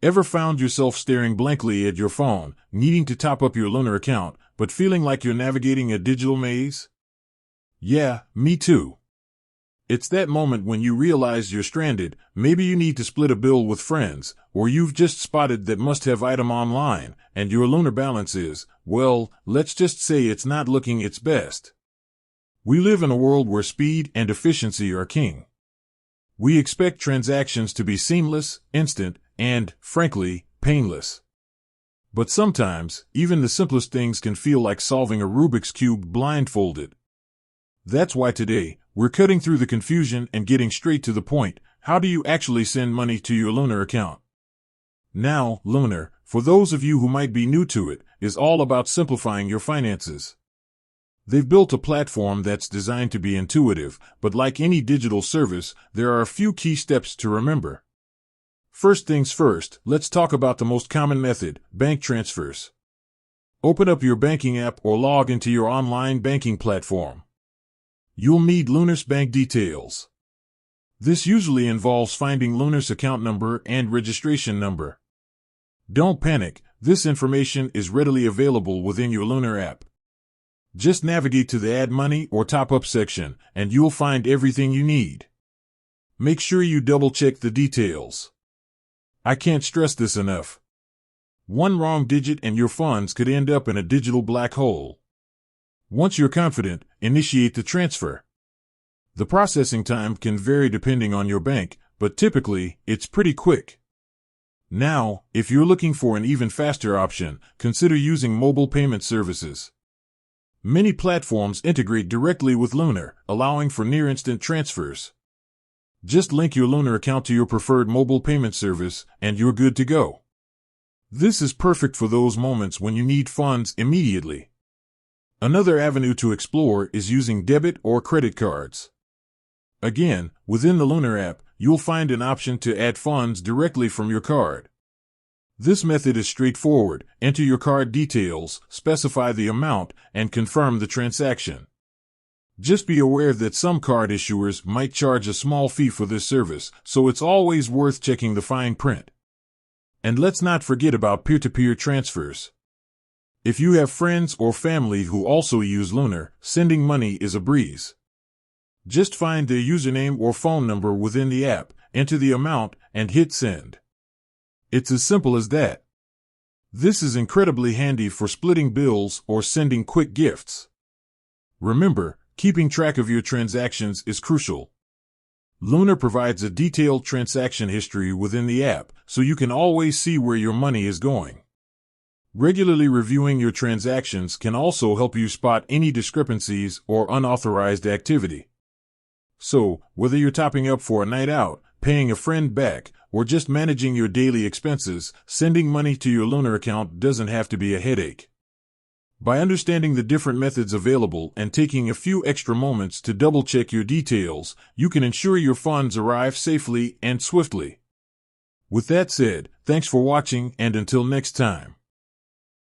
Ever found yourself staring blankly at your phone, needing to top up your Lunar account, but feeling like you're navigating a digital maze? Yeah, me too. It's that moment when you realize you're stranded, maybe you need to split a bill with friends, or you've just spotted that must-have item online, and your Lunar balance is, well, let's just say it's not looking its best. We live in a world where speed and efficiency are king. We expect transactions to be seamless, instant, and, frankly, painless. But sometimes, even the simplest things can feel like solving a Rubik's Cube blindfolded. That's why today, we're cutting through the confusion and getting straight to the point. How do you actually send money to your Lunar account? Now, Lunar, for those of you who might be new to it, is all about simplifying your finances. They've built a platform that's designed to be intuitive, but like any digital service, there are a few key steps to remember. First things first, let's talk about the most common method, bank transfers. Open up your banking app or log into your online banking platform. You'll need Lunar's bank details. This usually involves finding Lunar's account number and registration number. Don't panic, this information is readily available within your Lunar app. Just navigate to the Add Money or Top Up section, and you'll find everything you need. Make sure you double-check the details. I can't stress this enough. One wrong digit and your funds could end up in a digital black hole. Once you're confident, initiate the transfer. The processing time can vary depending on your bank, but typically, it's pretty quick. Now, if you're looking for an even faster option, consider using mobile payment services. Many platforms integrate directly with Lunar, allowing for near-instant transfers. Just link your Lunar account to your preferred mobile payment service, and you're good to go. This is perfect for those moments when you need funds immediately. Another avenue to explore is using debit or credit cards. Again, within the Lunar app, you'll find an option to add funds directly from your card. This method is straightforward. Enter your card details, specify the amount, and confirm the transaction. Just be aware that some card issuers might charge a small fee for this service, so it's always worth checking the fine print. And let's not forget about peer-to-peer transfers. If you have friends or family who also use Lunar, sending money is a breeze. Just find their username or phone number within the app, enter the amount, and hit send. It's as simple as that. This is incredibly handy for splitting bills or sending quick gifts. Remember, keeping track of your transactions is crucial. Lunar provides a detailed transaction history within the app, so you can always see where your money is going. Regularly reviewing your transactions can also help you spot any discrepancies or unauthorized activity. So, whether you're topping up for a night out, paying a friend back, or just managing your daily expenses, sending money to your Lunar account doesn't have to be a headache. By understanding the different methods available and taking a few extra moments to double-check your details, you can ensure your funds arrive safely and swiftly. With that said, thanks for watching, and until next time.